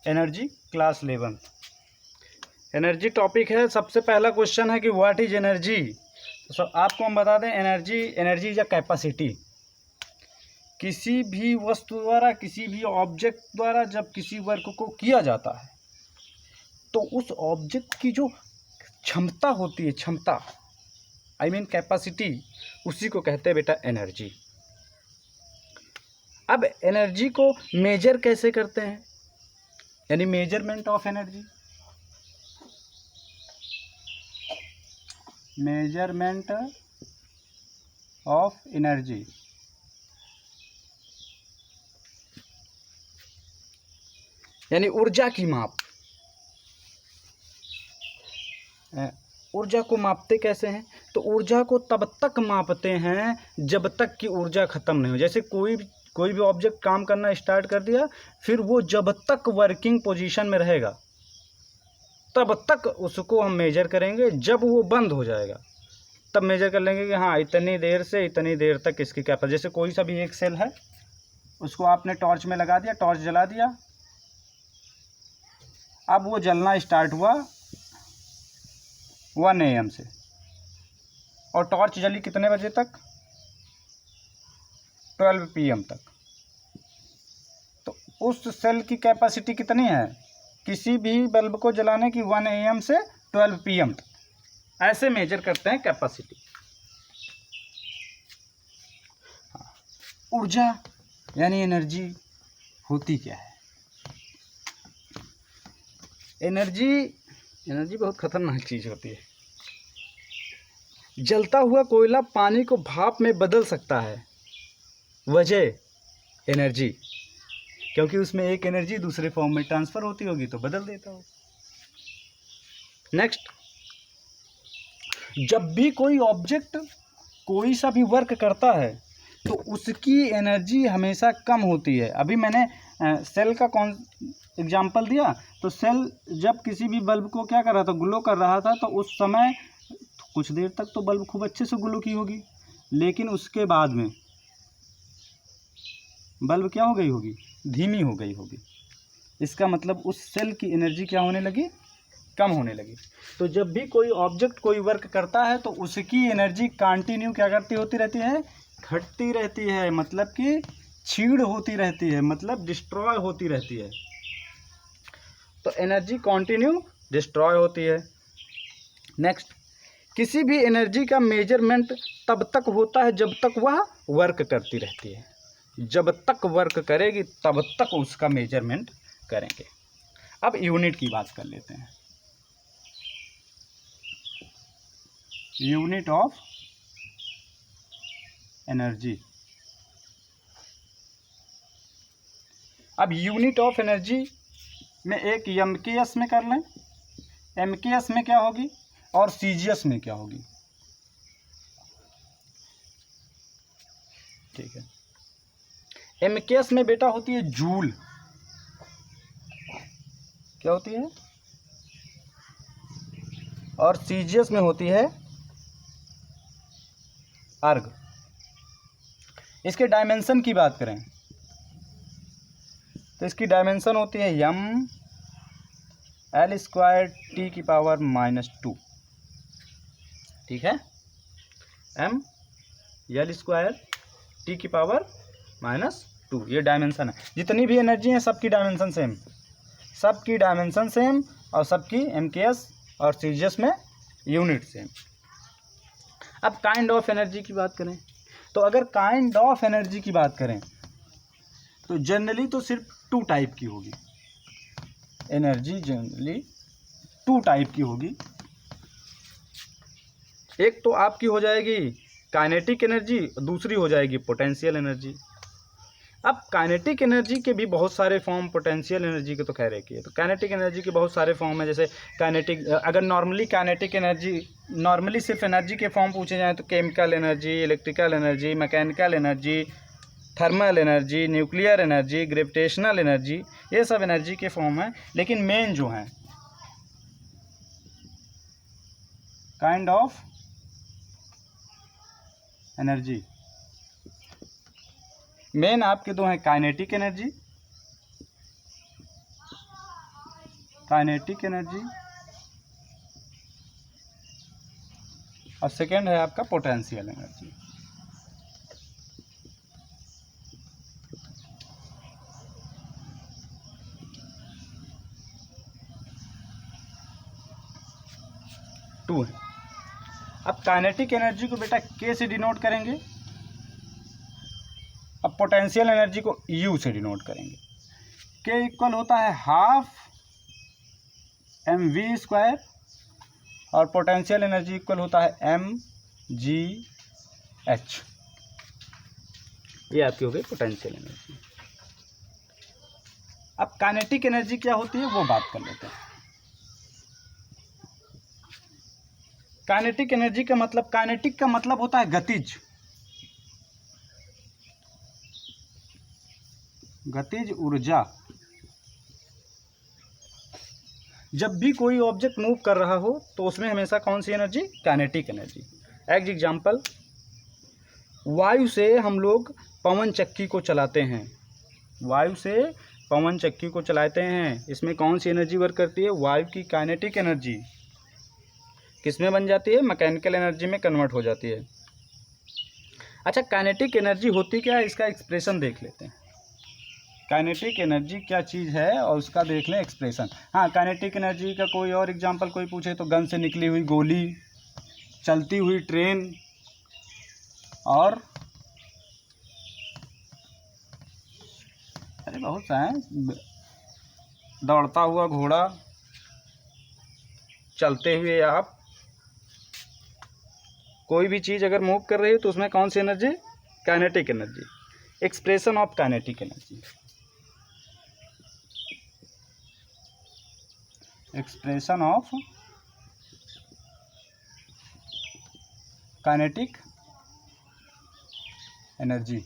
Energy class 11। Energy topic है। सबसे पहला क्वेश्चन है कि व्हाट इज एनर्जी। तो आपको हम बता दें, एनर्जी इज अ कैपेसिटी। किसी भी वस्तु द्वारा, किसी भी ऑब्जेक्ट द्वारा जब किसी वर्क को किया जाता है तो उस ऑब्जेक्ट की जो क्षमता होती है, क्षमता आई मीन कैपेसिटी, उसी को कहते हैं बेटा एनर्जी। अब एनर्जी को मेजर कैसे करते हैं, यानी measurement of energy. Measurement of energy यानी ऊर्जा की माप। ऊर्जा को मापते कैसे हैं, तो ऊर्जा को तब तक मापते हैं जब तक कि ऊर्जा खत्म नहीं हो। जैसे कोई भी ऑब्जेक्ट काम करना स्टार्ट कर दिया, फिर वो जब तक वर्किंग पोजीशन में रहेगा तब तक उसको हम मेजर करेंगे। जब वो बंद हो जाएगा तब मेजर कर लेंगे कि हाँ इतनी देर से इतनी देर तक इसकी कैपेसिटी। जैसे कोई सा भी एक सेल है, उसको आपने टॉर्च में लगा दिया, टॉर्च जला दिया, अब वो जलना स्टार्ट हुआ 1 AM से, और टॉर्च जली कितने बजे तक, 12 PM तक। तो उस सेल की कैपेसिटी कितनी है, किसी भी बल्ब को जलाने की 1 AM से 12 PM तक। ऐसे मेजर करते हैं कैपेसिटी। ऊर्जा यानी एनर्जी होती क्या है। एनर्जी बहुत खतरनाक चीज़ होती है। जलता हुआ कोयला पानी को भाप में बदल सकता है, वजह एनर्जी, क्योंकि उसमें एक एनर्जी दूसरे फॉर्म में ट्रांसफ़र होती होगी तो बदल देता हो। नेक्स्ट, जब भी कोई ऑब्जेक्ट कोई सा भी वर्क करता है तो उसकी एनर्जी हमेशा कम होती है। अभी मैंने सेल का कौन एग्जाम्पल दिया, तो सेल जब किसी भी बल्ब को क्या कर रहा था, ग्लो कर रहा था, तो उस समय कुछ देर तक तो बल्ब खूब अच्छे से ग्लो की होगी, लेकिन उसके बाद में बल्ब क्या हो गई होगी, धीमी हो गई होगी। इसका मतलब उस सेल की एनर्जी क्या होने लगी, कम होने लगी। तो जब भी कोई ऑब्जेक्ट कोई वर्क करता है तो उसकी एनर्जी कंटिन्यू क्या करती होती रहती है, घटती रहती है, मतलब कि क्षीण होती रहती है, मतलब डिस्ट्रॉय होती रहती है। तो एनर्जी कंटिन्यू डिस्ट्रॉय होती है। नेक्स्ट, किसी भी एनर्जी का मेजरमेंट तब तक होता है जब तक वह वर्क करती रहती है। जब तक वर्क करेगी तब तक उसका मेजरमेंट करेंगे। अब यूनिट की बात कर लेते हैं। Unit of energy. अब यूनिट ऑफ एनर्जी में एक MKS में कर लें, MKS में क्या होगी और CGS में क्या होगी। ठीक है, MKS में बेटा होती है जूल, क्या होती है, और CGS में होती है अर्ग। इसके डायमेंशन की बात करें तो इसकी डायमेंशन होती है mL²T⁻²। ठीक है, mL²T⁻², ये डायमेंशन है। जितनी भी एनर्जी है सबकी डायमेंशन सेम, सबकी डायमेंशन सेम, और सबकी MKS और CGS में यूनिट सेम। अब काइंड ऑफ एनर्जी की बात करें तो अगर काइंड ऑफ एनर्जी की बात करें तो जनरली तो सिर्फ 2 टाइप की होगी। एनर्जी जनरली 2 टाइप की होगी। एक तो आपकी हो जाएगी काइनेटिक एनर्जी, दूसरी हो जाएगी पोटेंशियल एनर्जी। अब काइनेटिक एनर्जी के भी बहुत सारे फॉर्म, पोटेंशियल एनर्जी के तो खैर एक ही है। तो काइनेटिक एनर्जी के बहुत सारे फॉर्म है। जैसे काइनेटिक, अगर नॉर्मली काइनेटिक एनर्जी, नॉर्मली सिर्फ एनर्जी के फॉर्म पूछे जाएँ तो chemical energy, electrical energy, mechanical energy, thermal energy, nuclear energy, gravitational energy, ये सब एनर्जी के फॉर्म हैं। लेकिन मेन जो हैं काइंड ऑफ एनर्जी, मेन आपके दो हैं, काइनेटिक एनर्जी काइनेटिक एनर्जी और सेकेंड है आपका पोटेंशियल एनर्जी। टू है। अब काइनेटिक एनर्जी को बेटा के से डिनोट करेंगे, अब पोटेंशियल एनर्जी को यू से डिनोट करेंगे। के इक्वल होता है हाफ एम वी स्क्वायर और पोटेंशियल एनर्जी इक्वल होता है एम जी एच। ये आपकी हो गई पोटेंशियल एनर्जी। अब काइनेटिक एनर्जी क्या होती है वो बात कर लेते हैं। काइनेटिक एनर्जी का मतलब, काइनेटिक का मतलब होता है गतिज, गतिज ऊर्जा। जब भी कोई ऑब्जेक्ट मूव कर रहा हो तो उसमें हमेशा कौन सी एनर्जी? Kinetic energy. एग्जाम्पल, वायु से हम लोग पवन चक्की को चलाते हैं, वायु से पवन चक्की को चलाते हैं, इसमें कौन सी एनर्जी वर्क करती है? वायु की काइनेटिक एनर्जी किसमें बन जाती है? मैकेनिकल एनर्जी में कन्वर्ट हो जाती है। अच्छा, काइनेटिक एनर्जी होती क्या है, इसका एक्सप्रेशन देख लेते हैं। काइनेटिक एनर्जी क्या चीज़ है और उसका देख लें एक्सप्रेशन। हाँ, काइनेटिक एनर्जी का कोई और एग्जांपल कोई पूछे तो गन से निकली हुई गोली, चलती हुई ट्रेन और अरे बहुत सा है, दौड़ता हुआ घोड़ा, चलते हुए आप, कोई भी चीज़ अगर मूव कर रही है तो उसमें कौन सी energy? Kinetic energy. Expression of kinetic energy, expression of kinetic energy.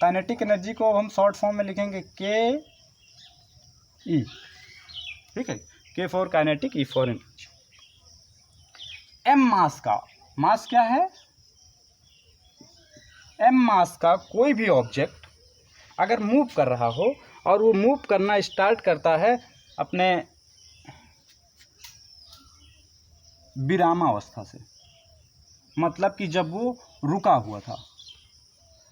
Kinetic energy को हम शॉर्ट फॉर्म में लिखेंगे के ई, ठीक है, K for kinetic, E for energy. M mass का, मास क्या है? एम मास का कोई भी ऑब्जेक्ट अगर मूव कर रहा हो और वो मूव करना स्टार्ट करता है अपने विरामावस्था से, मतलब कि जब वो रुका हुआ था,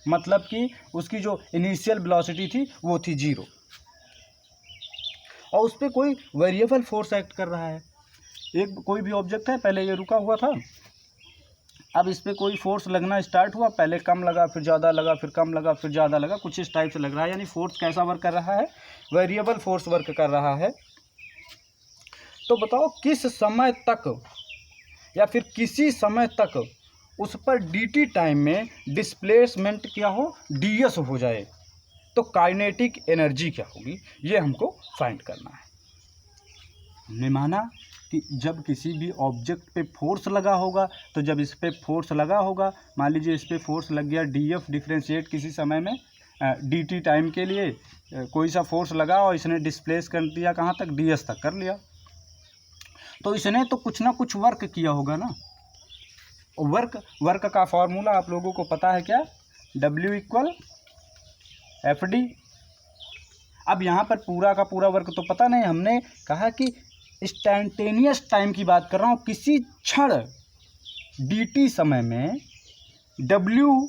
मतलब कि उसकी जो इनिशियल वेलोसिटी थी वो थी 0 और उस पर कोई वेरिएबल फोर्स एक्ट कर रहा है। एक कोई भी ऑब्जेक्ट है, पहले ये रुका हुआ था, अब इस पर कोई फोर्स लगना स्टार्ट हुआ, पहले कम लगा, फिर ज़्यादा लगा, फिर कम लगा, फिर ज़्यादा लगा, कुछ इस टाइप से लग रहा है। यानी फोर्स कैसा वर्क कर रहा है? वेरिएबल फोर्स वर्क कर रहा है। तो बताओ किस समय तक या फिर किसी समय तक उस पर dt टाइम में डिस्प्लेसमेंट क्या हो? ds हो जाए, तो काइनेटिक एनर्जी क्या होगी, ये हमको फाइंड करना है। हमने माना कि जब किसी भी ऑब्जेक्ट पे फोर्स लगा होगा, तो जब इस पे फोर्स लगा होगा, मान लीजिए इस पे फोर्स लग गया df डिफ्रेंशिएट किसी समय में dt टाइम के लिए कोई सा फोर्स लगा और इसने डिस्प्लेस कर दिया कहाँ तक? ds तक कर लिया, तो इसने तो कुछ ना कुछ वर्क किया होगा ना। वर्क का फॉर्मूला आप लोगों को पता है क्या? W equal FD। अब यहाँ पर पूरा का पूरा वर्क तो पता नहीं, हमने कहा कि इंस्टेंटेनियस टाइम की बात कर रहा हूँ, किसी क्षण dt समय में W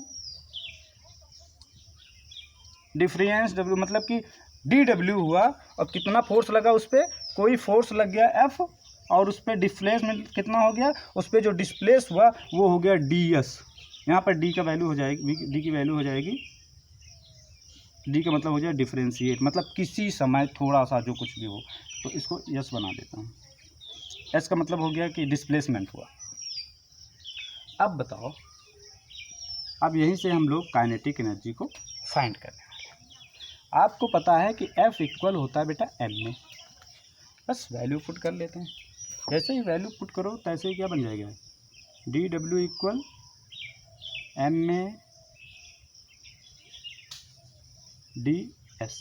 डिफरेंस W मतलब कि dW हुआ और कितना फोर्स लगा उस पर? कोई फोर्स लग गया F और उस पर डिस्प्लेसमेंट कितना हो गया? उस पर जो डिस्प्लेस हुआ वो हो गया ds। यहाँ पर d का वैल्यू हो जाएगी, d की वैल्यू हो जाएगी, d का मतलब हो जाए डिफरेंशिएट, मतलब किसी समय थोड़ा सा जो कुछ भी हो, तो इसको s बना देता हूँ। s का मतलब हो गया कि डिस्प्लेसमेंट हुआ। अब बताओ, अब यहीं से हम लोग काइनेटिक एनर्जी को फाइंड करने वाले हैं। आपको पता है कि F इक्वल होता है बेटा m में, बस वैल्यू पुट कर लेते हैं। जैसे ही वैल्यू पुट करो तैसे ही क्या बन जाएगा? dW इक्वल m में ds।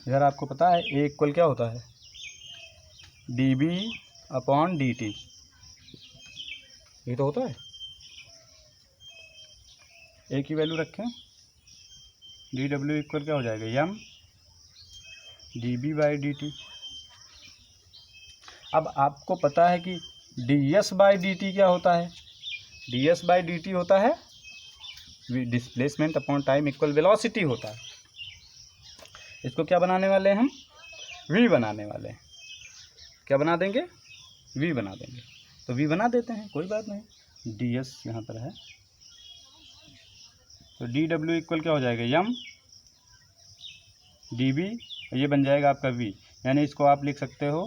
अगर आपको पता है A इक्वल क्या होता है? dB अपॉन dt, ये तो होता है। A की वैल्यू रखें, dW इक्वल क्या हो जाएगा? m dB/dt। अब आपको पता है कि ds/dt क्या होता है? ds/dt होता है displacement upon time equal velocity होता है। इसको क्या बनाने वाले हैं हम? v बनाने वाले हैं। क्या बना देंगे? v बना देंगे। तो v बना देते हैं, कोई बात नहीं। ds यहाँ पर है, तो dw इक्वल क्या हो जाएगा? m dB, ये बन जाएगा आपका v, यानी इसको आप लिख सकते हो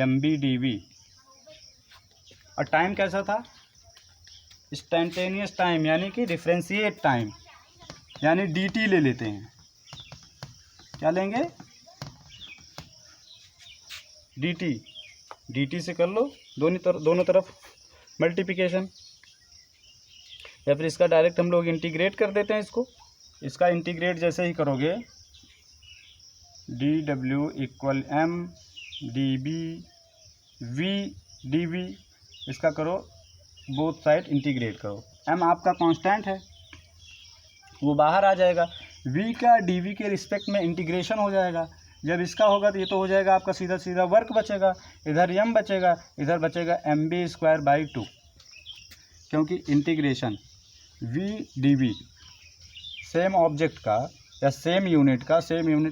mb dB। और टाइम कैसा था? इंस्टेंटेनियस टाइम, यानी कि डिफरेंशिएट टाइम, यानी dt ले लेते हैं। क्या लेंगे? dt से कर लो दोनों तरफ मल्टीप्लिकेशन, या फिर इसका डायरेक्ट हम लोग इंटीग्रेट कर देते हैं इसको। इसका इंटीग्रेट जैसे ही करोगे, dw equal m dB v dB, इसका करो बोथ साइड इंटीग्रेट करो। m आपका कांस्टेंट है, वो बाहर आ जाएगा। v का dv के रिस्पेक्ट में इंटीग्रेशन हो जाएगा। जब इसका होगा तो ये तो हो जाएगा आपका सीधा सीधा वर्क बचेगा, इधर m बचेगा, इधर बचेगा mb²/2, क्योंकि integration v dv same object का या सेम यूनिट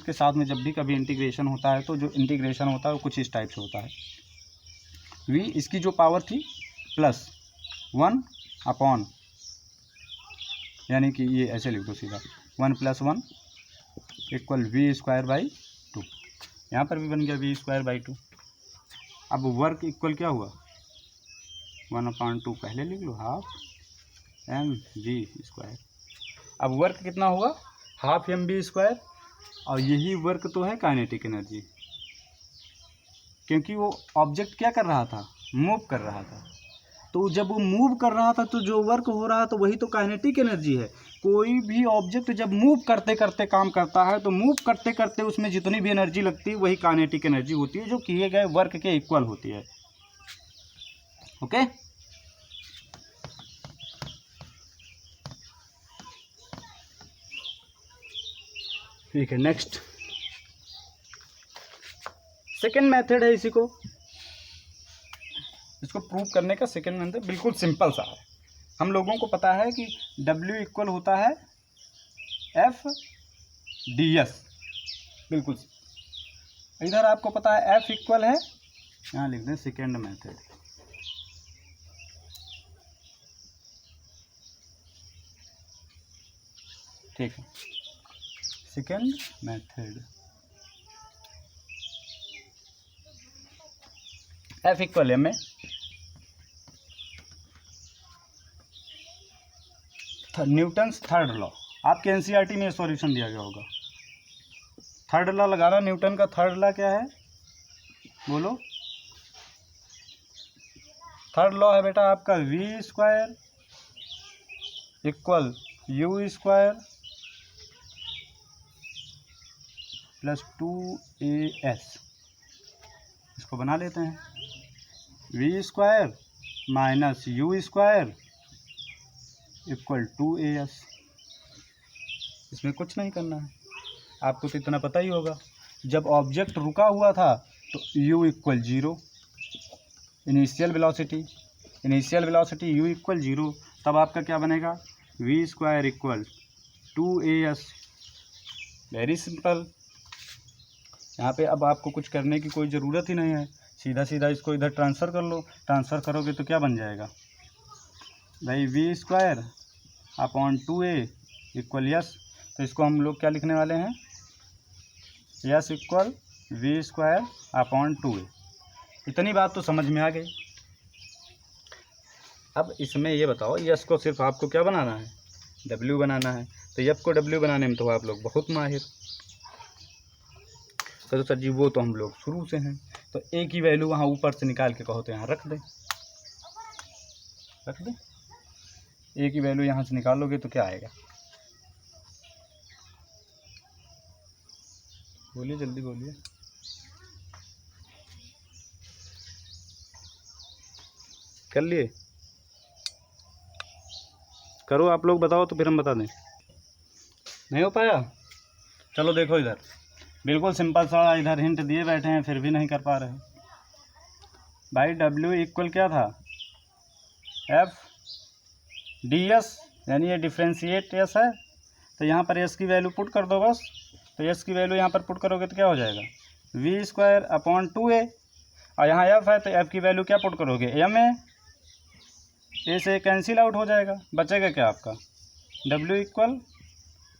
के साथ में जब भी कभी इंटीग्रेशन होता है, तो जो इंटीग्रेशन होता है वो कुछ इस टाइप से होता है। v इसकी जो पावर थी +1 अपॉन, यानी कि ये ऐसे लिख दो सीधा 1 + 1 इक्वल v²/2। यहाँ पर भी बन गया v²/2। अब वर्क इक्वल क्या हुआ? 1/2 पहले लिख लो, हाफ mv²। अब वर्क कितना हुआ? Half mv²। और यही वर्क तो है काइनेटिक एनर्जी, क्योंकि वो ऑब्जेक्ट क्या कर रहा था? मूव कर रहा था। तो जब वो मूव कर रहा था तो जो वर्क हो रहा तो वही तो काइनेटिक एनर्जी है। कोई भी ऑब्जेक्ट जब मूव करते करते काम करता है, तो मूव करते करते उसमें जितनी भी एनर्जी लगती है वही काइनेटिक एनर्जी होती है, जो किए गए वर्क के इक्वल होती है। ओके, ठीक है। नेक्स्ट सेकेंड मेथड है, इसको प्रूव करने का सेकेंड मेथड बिल्कुल सिंपल सा है। हम लोगों को पता है कि W इक्वल होता है F ds, बिल्कुल। इधर आपको पता है F इक्वल है, यहाँ लिख दें सेकेंड मेथड। ठीक है, सेकेंड मेथड F इक्वल है में न्यूटन्स थर्ड लॉ। आपके एनसीईआरटी में सॉल्यूशन दिया गया होगा। थर्ड लॉ लगाना, न्यूटन का थर्ड लॉ क्या है? बोलो। थर्ड लॉ है बेटा आपका v² इक्वल u² + 2as। इसको बना लेते हैं, v² - u² इक्वल 2as। इसमें कुछ नहीं करना है, आपको तो इतना पता ही होगा। जब ऑब्जेक्ट रुका हुआ था तो u equal 0, initial velocity u equal 0, तब आपका क्या बनेगा? v² equal 2as। Very simple. यहाँ पे अब आपको कुछ करने की कोई ज़रूरत ही नहीं है, सीधा सीधा इसको इधर ट्रांसफ़र कर लो। ट्रांसफ़र करोगे तो क्या बन जाएगा भाई? v² upon 2a equal yes. तो इसको हम लोग क्या लिखने वाले हैं? Yes equal v² upon 2a। इतनी बात तो समझ में आ गई। अब इसमें ये बताओ, यस को सिर्फ आपको क्या बनाना है? w बनाना है। तो यस को w बनाने में तो आप लोग बहुत माहिर। तो सर जी वो तो हम लोग शुरू से हैं। तो a की वैल्यू वहाँ ऊपर से निकाल के कहो तो यहाँ रख दें। a की वैल्यू यहाँ से निकालोगे तो क्या आएगा? बोलिए, जल्दी बोलिए। कर लिए? करो आप लोग, बताओ तो फिर हम बता दें। नहीं हो पाया? चलो देखो इधर, बिल्कुल सिंपल सा, इधर हिंट दिए बैठे हैं फिर भी नहीं कर पा रहे भाई। W इक्वल क्या था, F ds, यानी ये डिफ्रेंशिएट S है, तो यहाँ पर S की वैल्यू पुट कर दो बस। तो S की वैल्यू यहाँ पर पुट करोगे तो क्या हो जाएगा, v²/2a, और यहाँ F है तो F की वैल्यू क्या पुट करोगे, ma, A से कैंसिल आउट हो जाएगा, बचेगा क्या आपका, W equal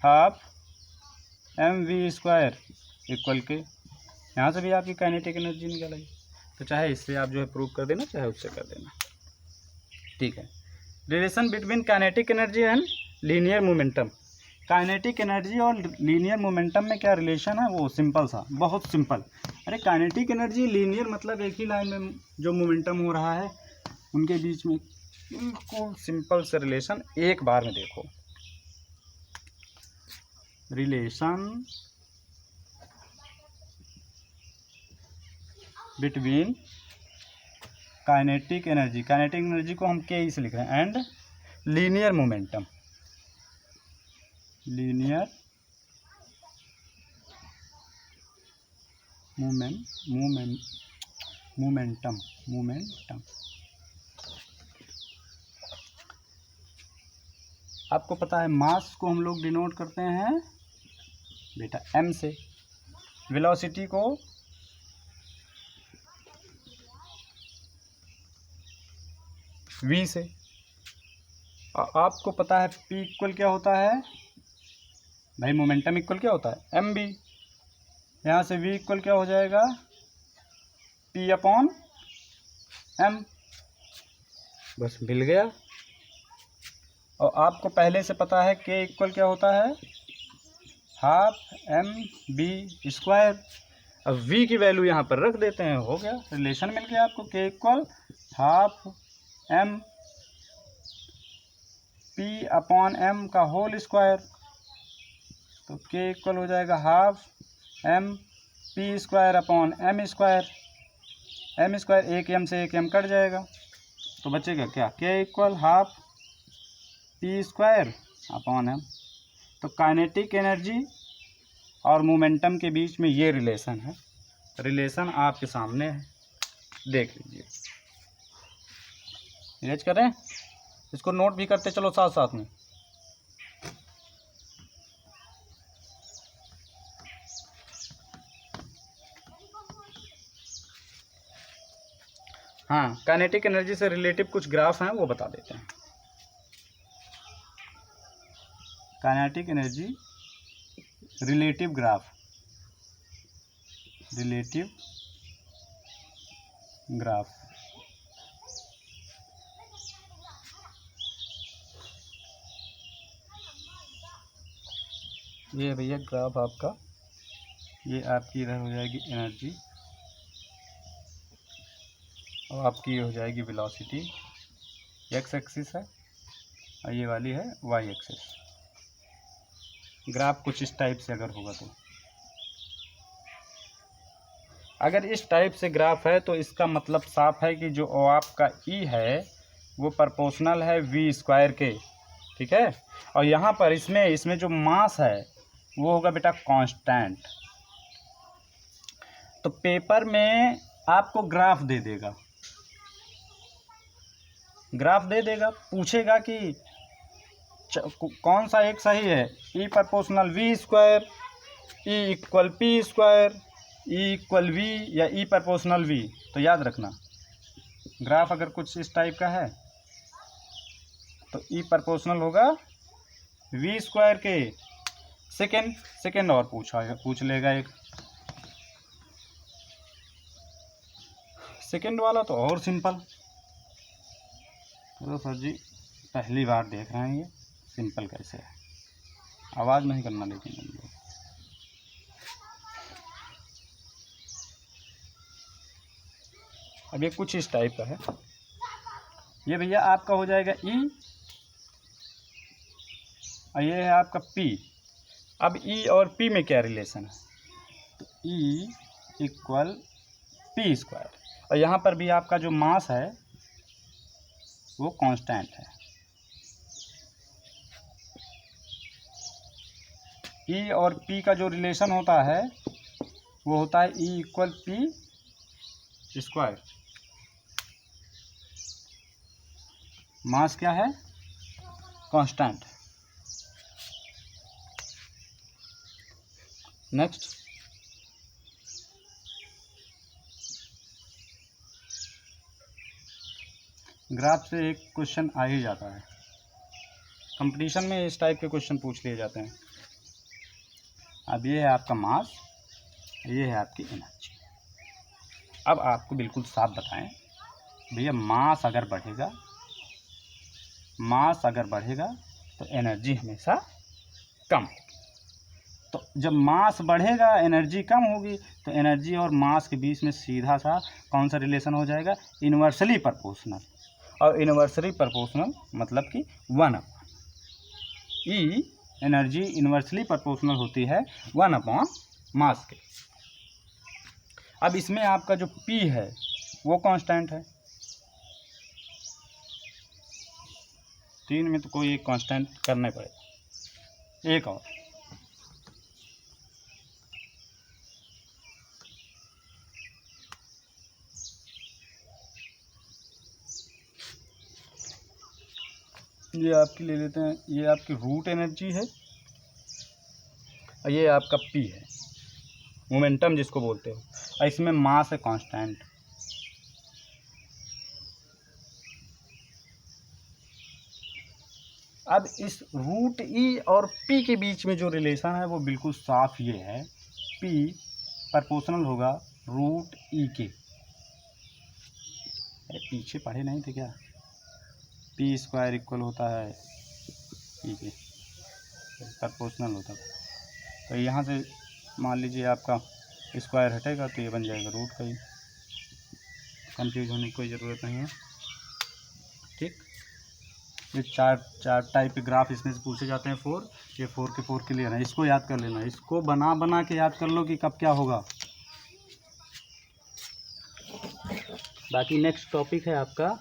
half mv² equal के, यहाँ से भी आपकी काइनेटिक एनर्जी निकल आई। तो चाहे इससे आप जो है प्रूव कर देना, चाहे उससे कर देना, ठीक है। Relation between kinetic energy and linear momentum. Kinetic energy और लीनियर मोमेंटम में क्या रिलेशन है, वो सिंपल सा, बहुत सिंपल। अरे काइनेटिक एनर्जी लीनियर मतलब एक ही लाइन में जो मोमेंटम हो रहा है उनके बीच में बिल्कुल सिंपल से रिलेशन, एक बार में देखो। रिलेशन बिटवीन काइनेटिक एनर्जी को हम के से लिख रहे हैं, एंड लीनियर मोमेंटम, मोमेंटम। आपको पता है मास को हम लोग डिनोट करते हैं बेटा m से, वेलोसिटी को v से, और आपको पता है p इक्वल क्या होता है भाई, मोमेंटम इक्वल क्या होता है, mb। यहाँ से v इक्वल क्या हो जाएगा, p/m, बस मिल गया। और आपको पहले से पता है k इक्वल क्या होता है, हाफ mv²। अब v की वैल्यू यहाँ पर रख देते हैं, हो गया, रिलेशन मिल गया आपको, k equal half m p/m का होल स्क्वायर। तो k इक्वल हो जाएगा हाफ m p²/m², m², एक m से एक m कट जाएगा, तो बचेगा क्या, k इक्वल हाफ p²/m। तो काइनेटिक एनर्जी और मोमेंटम के बीच में ये रिलेशन है, रिलेशन आपके सामने है, देख लीजिए। इरेज करें, इसको नोट भी करते चलो साथ साथ में। हाँ, काइनेटिक एनर्जी से रिलेटिव कुछ ग्राफ हैं वो बता देते हैं। काइनेटिक एनर्जी रिलेटिव ग्राफ, ये भैया ग्राफ आपका, ये आपकी इधर हो जाएगी एनर्जी और आपकी ये हो जाएगी वेलोसिटी, एक्स एक्सिस है, और ये वाली है वाई एक्सिस। ग्राफ कुछ इस टाइप से अगर होगा, तो अगर इस टाइप से ग्राफ है तो इसका मतलब साफ है कि जो आपका ई है वो प्रोपोर्शनल है v² के, ठीक है। और यहाँ पर इसमें जो मास है वो होगा बेटा कांस्टेंट। तो पेपर में आपको ग्राफ दे देगा, पूछेगा कि कौन सा एक सही है, E proportional v², E equal p², E equal v, या ई प्रोपोर्शनल v। तो याद रखना, ग्राफ अगर कुछ इस टाइप का है तो ई प्रोपोर्शनल होगा v² के। सेकेंड और पूछ लेगा एक सेकेंड वाला, तो और सिंपल। तो सर जी पहली बार देख रहे हैं ये सिंपल कैसे है, आवाज़ नहीं करना लेकिन। अब ये कुछ इस टाइप का है, ये भैया आपका हो जाएगा ई, और ये है आपका पी। अब ई और पी में क्या रिलेशन है, तो ई इक्वल p², और यहाँ पर भी आपका जो मास है वो कांस्टेंट है। ई और पी का जो रिलेशन होता है वो होता है E इक्वल पी स्क्वायर। मास क्या है? कांस्टेंट। नेक्स्ट, ग्राफ से एक क्वेश्चन आ ही जाता है, कंपटीशन में इस टाइप के क्वेश्चन पूछ लिए जाते हैं। अब ये है आपका मास, ये है आपकी एनर्जी। अब आपको बिल्कुल साफ बताएं भैया, मास अगर बढ़ेगा तो एनर्जी हमेशा कम होगी। तो जब मास बढ़ेगा एनर्जी कम होगी, तो एनर्जी और मास के बीच में सीधा सा कौन सा रिलेशन हो जाएगा? Inversely proportional. और इन्वर्सली प्रोपोर्शनल मतलब कि 1/, ई एनर्जी इन्वर्सली प्रोपोर्शनल होती है 1/, मास के। अब इसमें आपका जो P है वो कांस्टेंट है। 3 में तो कोई एक कांस्टेंट करना पड़ेगा। एक और, ये आपकी ले लेते हैं, ये आपकी रूट एनर्जी है और ये आपका P है, मोमेंटम जिसको बोलते हो, और इसमें मास है कांस्टेंट। अब इस रूट E और P के बीच में जो रिलेशन है वो बिल्कुल साफ ये है, P प्रोपोर्शनल होगा रूट E के। अरे पीछे पढ़े नहीं थे क्या? P स्क्वायर इक्वल होता है E के, प्रोपोर्शनल होता है। तो यहाँ से मान लीजिए आपका स्क्वायर हटेगा तो ये बन जाएगा रूट का ही। कंफ्यूज होने की कोई ज़रूरत नहीं है, ठीक। ये चार टाइप के ग्राफ इसमें से पूछे जाते हैं। 4, ये 4 के 4 क्लियर है, इसको याद कर लेना, इसको बना के याद कर लो कि कब क्या होगा। बाकी नेक्स्ट टॉपिक है आपका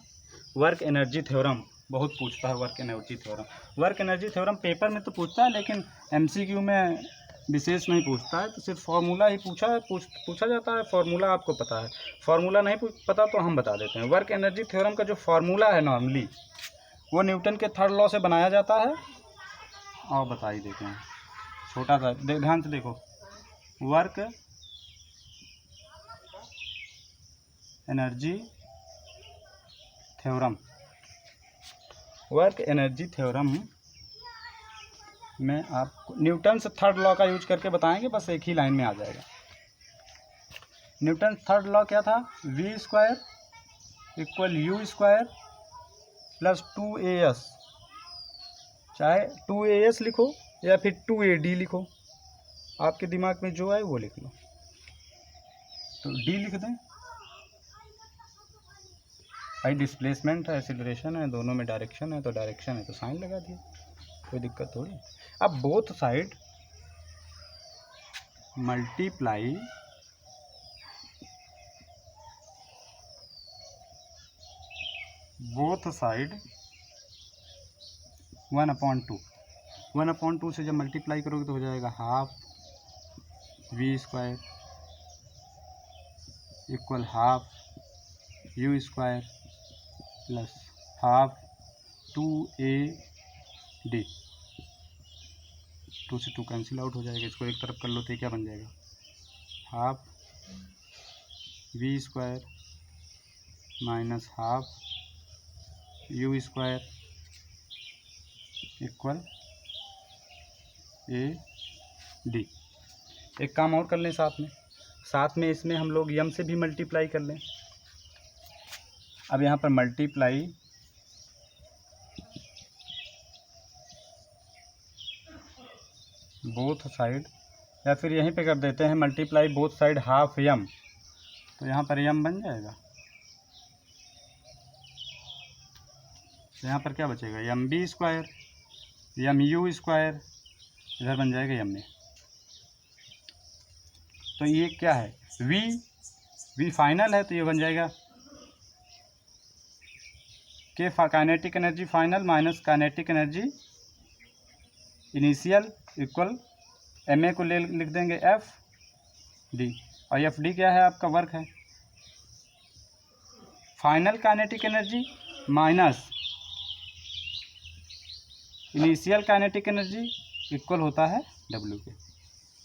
वर्क एनर्जी थ्योरम। बहुत पूछता है work energy theorem. Work energy theorem paper में तो पूछता है, लेकिन MCQ में विशेष नहीं पूछता है, तो सिर्फ फार्मूला ही पूछा जाता है। फार्मूला आपको पता है, फार्मूला नहीं पता तो हम बता देते हैं। वर्क एनर्जी थ्योरम का जो फार्मूला है नॉर्मली वो न्यूटन के 3rd लॉ से बनाया जाता है, और बता ही देते हैं। छोटा सा ध्यान से देखो, work energy theorem, work energy theorem में आपको न्यूटन से 3rd लॉ का यूज करके बताएंगे, बस एक ही लाइन में आ जाएगा। न्यूटन 3rd लॉ क्या था? V square equal U square plus 2AS। चाहे 2AS लिखो या फिर 2AD लिखो, आपके दिमाग में जो है वो लिख लो। तो D लिख दें भाई, डिस्प्लेसमेंट है, एक्सीलरेशन है, दोनों में डायरेक्शन है, तो डायरेक्शन है तो साइन लगा दिए, कोई दिक्कत थोड़ी। अब both side multiply both side 1/2। 1/2 से जब मल्टीप्लाई करोगे तो हो जाएगा half V square equal half U square plus half 2AD। 2 से 2 कैंसिल आउट हो जाएगा, इसको एक तरफ कर लो तो ये क्या बन जाएगा? Half V square minus half U square equal AD। एक काम और कर लें साथ में इसमें हम लोग यम से भी मल्टीप्लाई कर लें। अब यहाँ पर मल्टीप्लाई बोथ साइड, या फिर यहीं पे कर देते हैं मल्टीप्लाई बोथ साइड हाफ यम, तो यहाँ पर यम बन जाएगा। तो यहाँ पर क्या बचेगा? M B square, M U square, इधर बन जाएगा यम ए। तो ये क्या है? वी फाइनल है, तो ये बन जाएगा के kinetic energy final minus kinetic energy initial equal M A को लिख देंगे एफ डी। और एफ डी क्या है आपका वर्क है। Final kinetic energy minus initial kinetic energy equal होता है डब्ल्यू के।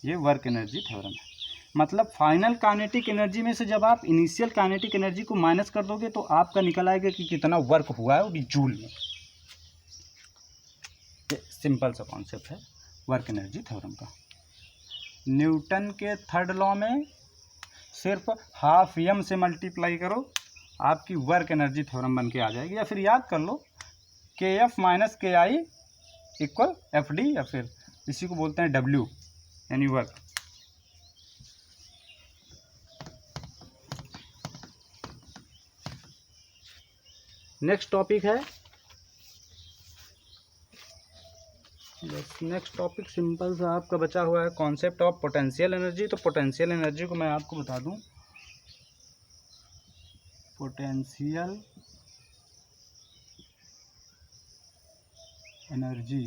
ये वर्क एनर्जी थ्योरम है। मतलब फाइनल काइनेटिक एनर्जी में से जब आप इनिशियल काइनेटिक एनर्जी को माइनस कर दोगे तो आपका निकल आएगा कि कितना वर्क हुआ है वो भी जूल में। ये सिंपल सा कॉन्सेप्ट है वर्क एनर्जी थ्योरम का। न्यूटन के थर्ड लॉ में सिर्फ हाफ एम से मल्टीप्लाई करो, आपकी वर्क एनर्जी थ्योरम बन के आ जाएगी। या फिर याद कर लो के एफ माइनस के आई इक्वल एफ डी, या फिर इसी को बोलते हैं डब्ल्यू यानी वर्क। नेक्स्ट टॉपिक है, नेक्स्ट टॉपिक सिंपल सा आपका बचा हुआ है कॉन्सेप्ट ऑफ पोटेंशियल एनर्जी। तो पोटेंशियल एनर्जी को मैं आपको बता दूं, पोटेंशियल एनर्जी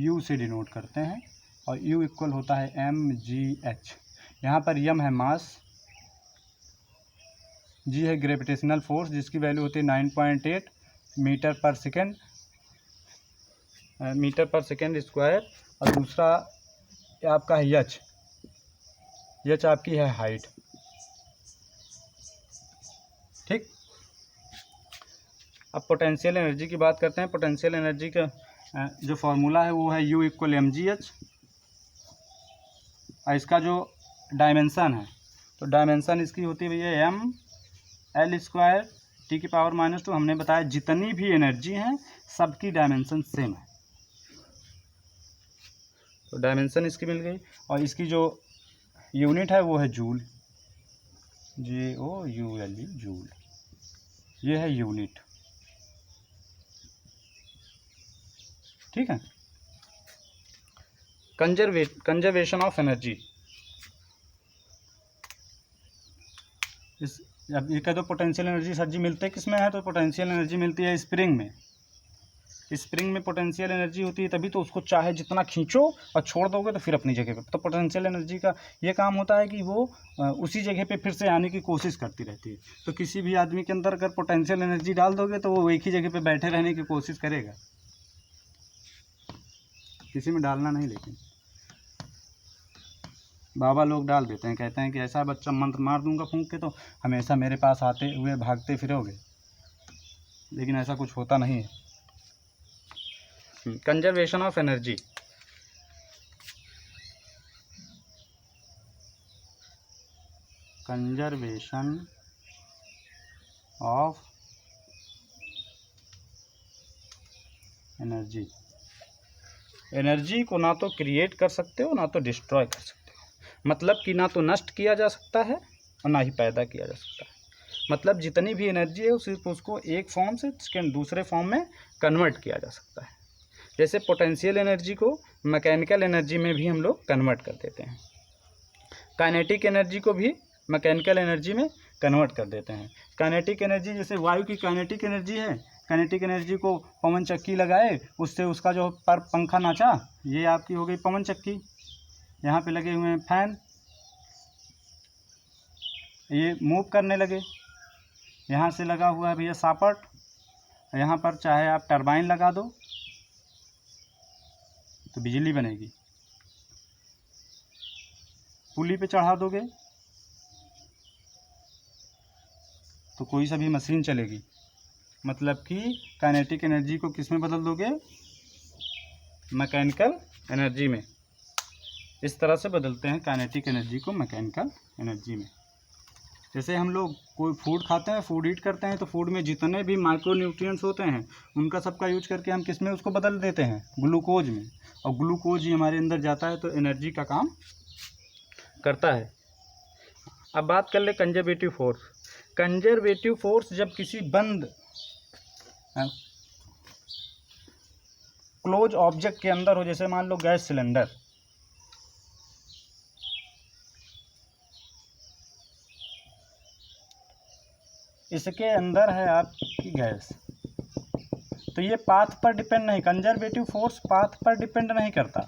U से डिनोट करते हैं और U इक्वल होता है mgh। यहाँ पर m है मास, g है ग्रेविटेशनल फोर्स जिसकी वैल्यू होती है 9.8 मीटर पर सेकेंड स्क्वायर, और दूसरा आपका है h आपकी है हाइट। ठीक, अब पोटेंशियल एनर्जी की बात करते हैं। पोटेंशियल एनर्जी का जो फॉर्मूला है वो है U इक्वल mgh, और इसका जो डायमेंशन है तो डायमेंशन इसकी होती है भैया m l स्क्वायर t की पावर -2। हमने बताया जितनी भी एनर्जी हैं सबकी डायमेंशन सेम है, तो डायमेंशन इसकी मिल गई। और इसकी जो यूनिट है वो है जूल, JOULE जूल, ये है यूनिट। ठीक है, कंजर्वेशन ऑफ एनर्जी। इस अब ये कह दो पोटेंशियल एनर्जी सर जी मिलते किस में है, तो पोटेंशियल एनर्जी मिलती है स्प्रिंग में। स्प्रिंग में पोटेंशियल एनर्जी होती है, तभी तो उसको चाहे जितना खींचो और छोड़ दोगे तो फिर अपनी जगह पे। तो पोटेंशियल एनर्जी का ये काम होता है कि वो उसी जगह पे फिर से आने की कोशिश करती रहती है। तो किसी भी आदमी के अंदर अगर पोटेंशियल एनर्जी डाल दोगे तो वो एक ही जगह पे बैठे रहने की कोशिश करेगा, किसी में डालना नहीं। लेकिन बाबा लोग डाल देते हैं, कहते हैं कि ऐसा बच्चा मंत्र मार दूंगा फूंक के तो हमेशा मेरे पास आते हुए भागते फिरोगे, लेकिन ऐसा कुछ होता नहीं है। Conservation of energy, conservation of energy. Energy को ना तो क्रिएट कर सकते हो ना तो डिस्ट्रॉय कर सकते हो। मतलब कि ना तो नष्ट किया जा सकता है और ना ही पैदा किया जा सकता है। मतलब जितनी भी एनर्जी है सिर्फ उसको एक फॉर्म से दूसरे फॉर्म में कन्वर्ट किया जा सकता है। जैसे पोटेंशियल एनर्जी को मैकेनिकल एनर्जी में भी हम लोग कन्वर्ट कर देते हैं, काइनेटिक एनर्जी को भी मैकेनिकल एनर्जी में कन्वर्ट कर देते हैं। काइनेटिक एनर्जी जैसे वायु की काइनेटिक एनर्जी है, काइनेटिक एनर्जी को पवन चक्की लगाए, उससे उसका जो पर पंखा नाचा, ये आपकी हो गई पवन चक्की। यहाँ पे लगे हुए हैं फैन, ये मूव करने लगे। यहाँ से लगा हुआ है भैया सापट, यहाँ पर चाहे आप टरबाइन लगा दो तो बिजली बनेगी, पुली पे चढ़ा दोगे तो कोई सा भी मशीन चलेगी। मतलब कि काइनेटिक एनर्जी को किस में बदल दोगे, मैकेनिकल एनर्जी में। इस तरह से बदलते हैं काइनेटिक एनर्जी को मैकेनिकल एनर्जी में। जैसे हम लोग कोई फूड खाते हैं, फूड ईट करते हैं, तो फूड में जितने भी माइक्रो न्यूट्रिएंट्स होते हैं उनका सबका यूज करके हम किस में उसको बदल देते हैं, ग्लूकोज में। और ग्लूकोज ही हमारे अंदर जाता है तो एनर्जी का काम करता है। अब बात कर ले कंजर्वेटिव फोर्स। कंजर्वेटिव फोर्स जब किसी बंद क्लोज ऑब्जेक्ट के अंदर हो, जैसे मान लो गैस सिलेंडर, इसके अंदर है आपकी गैस, तो ये पाथ पर डिपेंड नहीं, कंजर्वेटिव फोर्स पाथ पर डिपेंड नहीं करता।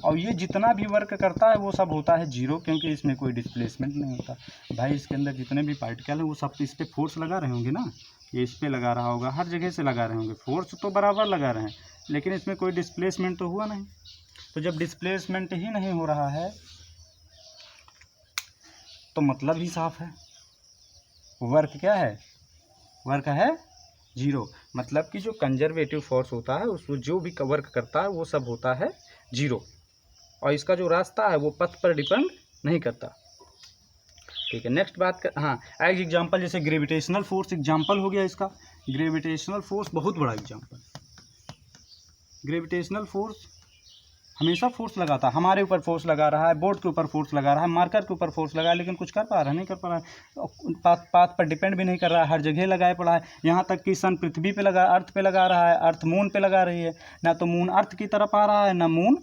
और ये जितना भी वर्क करता है वो सब होता है जीरो, क्योंकि इसमें कोई डिस्प्लेसमेंट नहीं होता। भाई इसके अंदर जितने भी पार्टिकल हैं वो सब इस पर फोर्स लगा रहे होंगे ना, ये इस पर लगा रहा होगा, हर जगह से लगा रहे होंगे, फोर्स तो बराबर लगा रहे हैं, लेकिन इसमें कोई डिस्प्लेसमेंट तो हुआ नहीं। तो जब डिस्प्लेसमेंट ही नहीं हो रहा है तो मतलब ही साफ है, वर्क क्या है, वर्क है जीरो। मतलब कि जो कंजर्वेटिव फोर्स होता है उसको जो भी वर्क करता है वो सब होता है जीरो, और इसका जो रास्ता है वो पथ पर डिपेंड नहीं करता। ठीक है, नेक्स्ट बात कर, हाँ एज एग्जांपल जैसे ग्रेविटेशनल फोर्स एग्जांपल हो गया इसका। ग्रेविटेशनल फोर्स बहुत बड़ा एग्जांपल। ग्रेविटेशनल फोर्स हमेशा फोर्स लगाता है, हमारे ऊपर फोर्स लगा रहा है, बोर्ड के ऊपर फोर्स लगा रहा है, मार्कर के ऊपर फोर्स लगा है, लेकिन कुछ कर पा रहा है, नहीं कर पा रहा है। पाथ पर डिपेंड भी नहीं कर रहा है, हर जगह लगाए पड़ा है। यहाँ तक कि सन पृथ्वी पे लगा, अर्थ पे लगा रहा है, अर्थ मून पे लगा रही है, ना तो मून अर्थ की तरफ आ रहा है, ना मून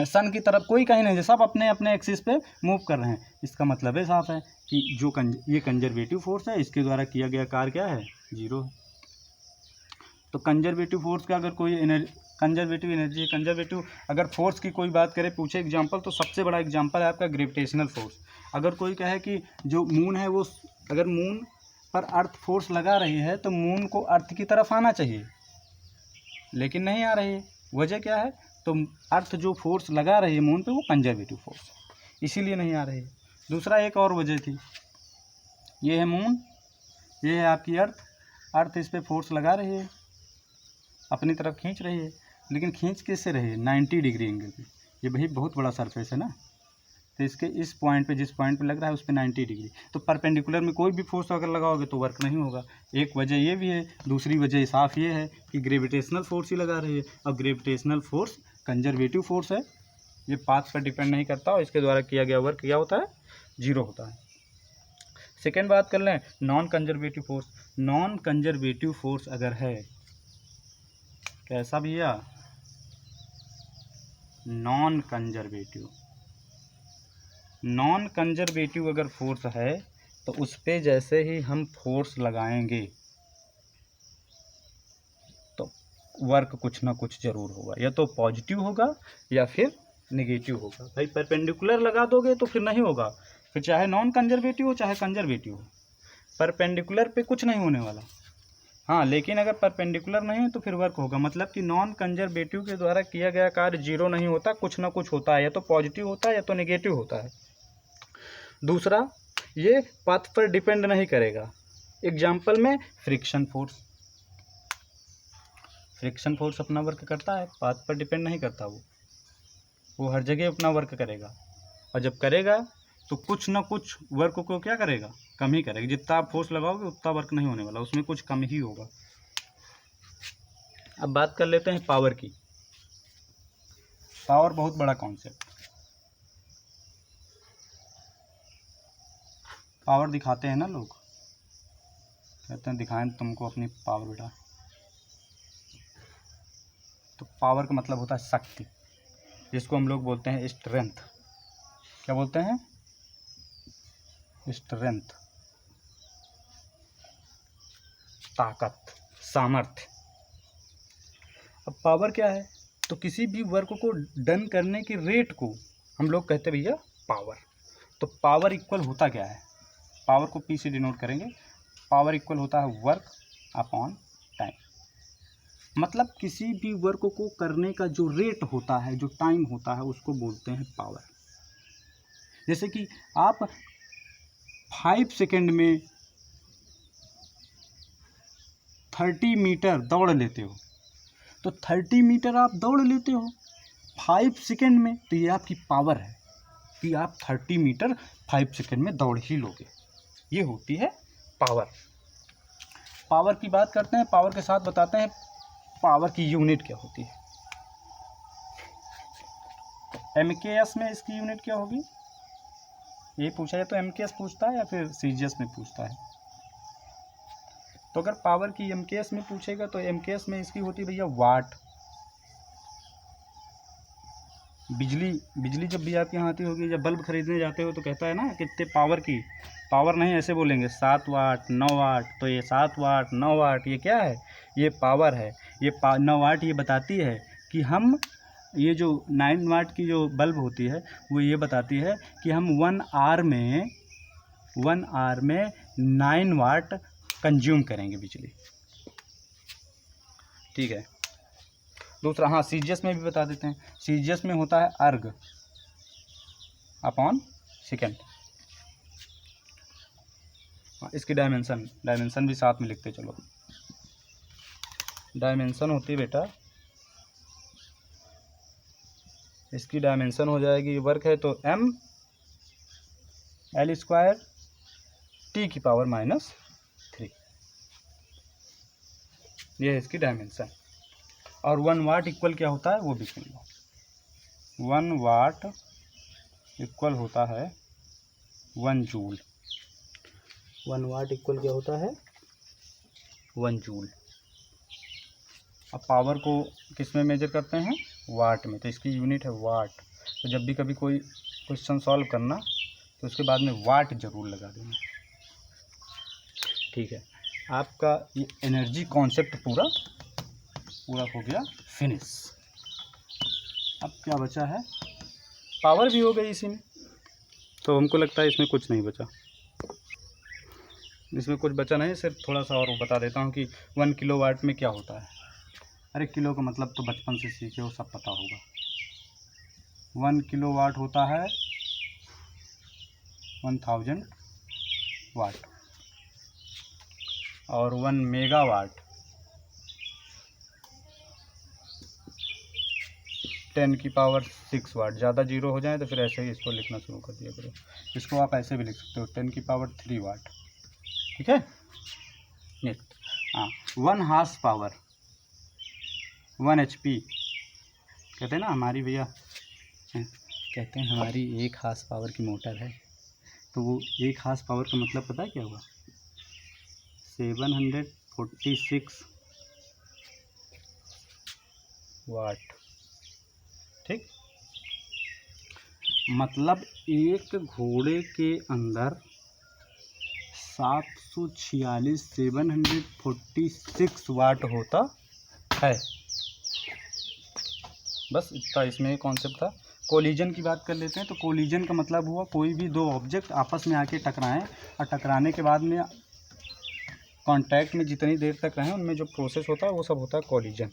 सन की तरफ, कोई कहीं नहीं है, सब अपने अपने एक्सिस पे मूव कर रहे हैं। इसका मतलब है साफ है कि जो ये कंजर्वेटिव फोर्स है, इसके द्वारा किया गया कार्य क्या है, जीरो है। तो कंजर्वेटिव फोर्स का अगर कोई कंजर्वेटिव एनर्जी, कंजर्वेटिव अगर फोर्स की कोई बात करे, पूछे एग्जांपल, तो सबसे बड़ा एग्जांपल है आपका ग्रेविटेशनल फोर्स। अगर कोई कहे कि जो मून है वो, अगर मून पर अर्थ फोर्स लगा रही है तो मून को अर्थ की तरफ आना चाहिए, लेकिन नहीं आ रही है। वजह क्या है, तो अर्थ जो फोर्स लगा रही है मून पे वो कंजर्वेटिव फोर्स, इसीलिए नहीं आ रही है। दूसरा एक और वजह थी, ये है मून, ये है आपकी अर्थ, अर्थ इस पर फोर्स लगा रही है, अपनी तरफ खींच रही है, लेकिन खींच किससे रही है, 90 डिग्री एंगल पे। ये भाई बहुत बड़ा सरफेस है ना, तो इसके इस पॉइंट पे, जिस पॉइंट पे लग रहा है उस पर 90 डिग्री, तो परपेंडिकुलर में कोई भी फोर्स अगर लगाओगे तो वर्क नहीं होगा। एक वजह ये भी है, दूसरी वजह साफ ये है कि ग्रेविटेशनल फोर्स ही लगा रही है, और ग्रेविटेशनल फोर्स कंजर्वेटिव फोर्स है, ये पाथ पर डिपेंड नहीं करता, और इसके द्वारा किया गया वर्क क्या होता है, जीरो होता है। सेकेंड बात कर लें non conservative force. Non conservative force अगर है, कैसा भैया, नॉन कंजर्वेटिव अगर फोर्स है तो उस पर जैसे ही हम फोर्स लगाएंगे तो वर्क कुछ ना कुछ जरूर होगा, या तो पॉजिटिव होगा या फिर नेगेटिव होगा। भाई परपेंडिकुलर लगा दोगे तो फिर नहीं होगा, फिर चाहे नॉन कंजर्वेटिव हो चाहे कंजर्वेटिव हो, परपेंडिकुलर पे कुछ नहीं होने वाला। हाँ, लेकिन अगर परपेंडिकुलर नहीं है तो फिर वर्क होगा। मतलब कि नॉन कंजर्वेटिव के द्वारा किया गया कार्य जीरो नहीं होता, कुछ ना कुछ होता है, या तो पॉजिटिव होता है या तो नेगेटिव होता है। दूसरा, ये पाथ पर डिपेंड नहीं करेगा। एग्जाम्पल में फ्रिक्शन फोर्स, फ्रिक्शन फोर्स अपना वर्क करता है, पाथ पर डिपेंड नहीं करता, वो हर जगह अपना वर्क करेगा, और जब करेगा तो कुछ ना कुछ वर्क को क्या करेगा, कम ही करेगा। जितना आप फोर्स लगाओगे उतना वर्क नहीं होने वाला, उसमें कुछ कम ही होगा। अब बात कर लेते हैं पावर की। पावर बहुत बड़ा कॉन्सेप्ट। पावर दिखाते हैं ना लोग, कहते हैं दिखाएं तुमको अपनी पावर बेटा। तो पावर का मतलब होता है शक्ति, जिसको हम लोग बोलते हैं स्ट्रेंथ। क्या बोलते हैं, स्ट्रेंथ, ताकत, सामर्थ्य। अब पावर क्या है, तो किसी भी वर्क को डन करने की रेट को हम लोग कहते हैं भैया पावर। तो पावर इक्वल होता क्या है, पावर को पी से डिनोट करेंगे, पावर इक्वल होता है वर्क अपॉन टाइम। मतलब किसी भी वर्क को करने का जो रेट होता है, जो टाइम होता है, उसको बोलते हैं पावर। जैसे कि आप 5 सेकेंड में 30 मीटर दौड़ लेते हो, तो 30 मीटर आप दौड़ लेते हो 5 सेकेंड में, तो ये आपकी पावर है कि आप 30 मीटर 5 सेकेंड में दौड़ ही लोगे। ये होती है पावर। पावर की बात करते हैं, पावर के साथ बताते हैं पावर की यूनिट क्या होती है। MKS में इसकी यूनिट क्या होगी, ये पूछा जाए तो MKS पूछता है या फिर CGS में पूछता है। तो अगर पावर की MKS में पूछेगा तो MKS में इसकी होती है भैया वाट। बिजली जब भी आपके यहाँ आती होगी, जब बल्ब खरीदने जाते हो तो कहता है ना कितने पावर की, पावर नहीं ऐसे बोलेंगे 7 वाट 9 वाट, तो ये 7 वाट 9 वाट ये क्या है, ये पावर है। ये 9 वाट ये बताती है कि हम ये जो 9 वाट की जो बल्ब होती है वो ये बताती है कि हम 1 आवर में 9 वाट कंज्यूम करेंगे बिजली। ठीक है। दूसरा, हाँ, सीजीएस में भी बता देते हैं। सीजीएस में होता है अर्ग अपॉन सेकेंड। इसकी डायमेंशन भी साथ में लिखते चलो। डायमेंशन होती है बेटा, इसकी डायमेंशन हो जाएगी, वर्क है तो m l स्क्वायर t की पावर -3, ये है इसकी डायमेंशन। और 1 वाट इक्वल क्या होता है वो भी सुन लो। 1 वाट इक्वल होता है 1 जूल। 1 वाट इक्वल क्या होता है 1 जूल। अब पावर को किस में मेजर करते हैं, वाट में, तो इसकी यूनिट है वाट। तो जब भी कभी कोई क्वेश्चन सॉल्व करना तो उसके बाद में वाट जरूर लगा देना। ठीक है, आपका ये एनर्जी कॉन्सेप्ट पूरा हो गया फिनिश। अब क्या बचा है, पावर भी हो गई इसी में, तो हमको लगता है इसमें कुछ नहीं बचा। इसमें कुछ बचा नहीं, सिर्फ थोड़ा सा और बता देता हूँ कि 1 किलोवाट में क्या होता है। अरे किलो का मतलब तो बचपन से सीखे हो, सब पता होगा। 1 किलोवाट होता है 1000 वाट, और 1 मेगावाट 10 की पावर 6 वाट। ज़्यादा जीरो हो जाए तो फिर ऐसे ही इसको लिखना शुरू कर दिया करो। इसको आप ऐसे भी लिख सकते हो, 10 की पावर 3 वाट। ठीक है। नेक्स्ट, हाँ, 1 हार्स पावर 1 HP। कहते हैं ना हमारी भैया, कहते हैं हमारी 1 हार्स पावर की मोटर है, तो वो 1 हार्स पावर का मतलब पता है क्या हुआ, 746 वाट। ठीक, मतलब एक घोड़े के अंदर 746 वाट होता है। बस इतना इसमें कॉन्सेप्ट था। कोलिजन की बात कर लेते हैं। तो कोलिजन का मतलब हुआ कोई भी दो ऑब्जेक्ट आपस में आके टकराएं, और टकराने के बाद में कांटेक्ट में जितनी देर तक रहें उनमें जो प्रोसेस होता है वो सब होता है कोलिजन।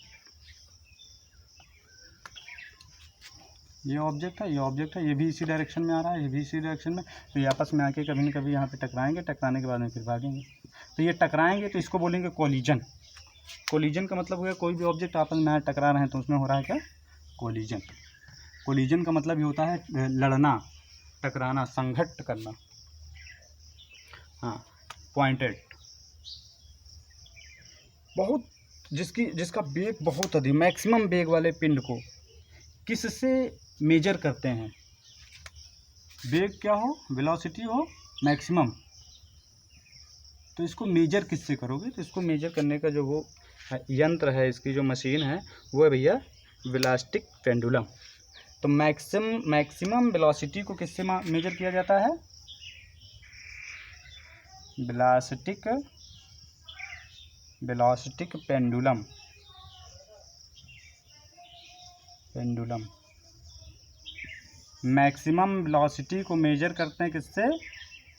ये ऑब्जेक्ट है, ये ऑब्जेक्ट है, ये भी इसी डायरेक्शन में आ रहा है, ये भी इसी डायरेक्शन में, तो ये आपस में आके कभी न कभी यहाँ पे टकराएंगे, टकराने के बाद में फिर भागेंगे। तो ये टकराएंगे तो इसको बोलेंगे कोलिजन। कोलिजन का मतलब हुआ कोई भी ऑब्जेक्ट आपस में टकरा रहे हैं तो उसमें हो रहा है क्या, कोलिजन। कोलिजन का मतलब ये होता है लड़ना, टकराना, संघट्ट करना। हाँ, पॉइंटेड, बहुत जिसका वेग बहुत अधिक, मैक्सिमम वेग वाले पिंड को किससे मेजर करते हैं, वेग क्या हो, वेलोसिटी हो मैक्सिमम, तो इसको मेजर किससे करोगे, तो इसको मेजर करने का जो वो यंत्र है, इसकी जो मशीन है वो है भैया वेलोस्टिक पेंडुलम। तो मैक्सिमम वेलोसिटी को किससे मेजर किया जाता है, वेलोस्टिक पेंडुलम। मैक्सिमम वेलोसिटी को मेजर करते हैं किससे,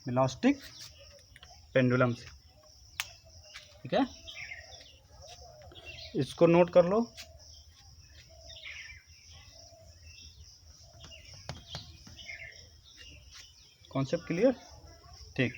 वेलोस्टिक पेंडुलम से। ठीक है, इसको नोट कर लो। कॉन्सेप्ट क्लियर, ठीक।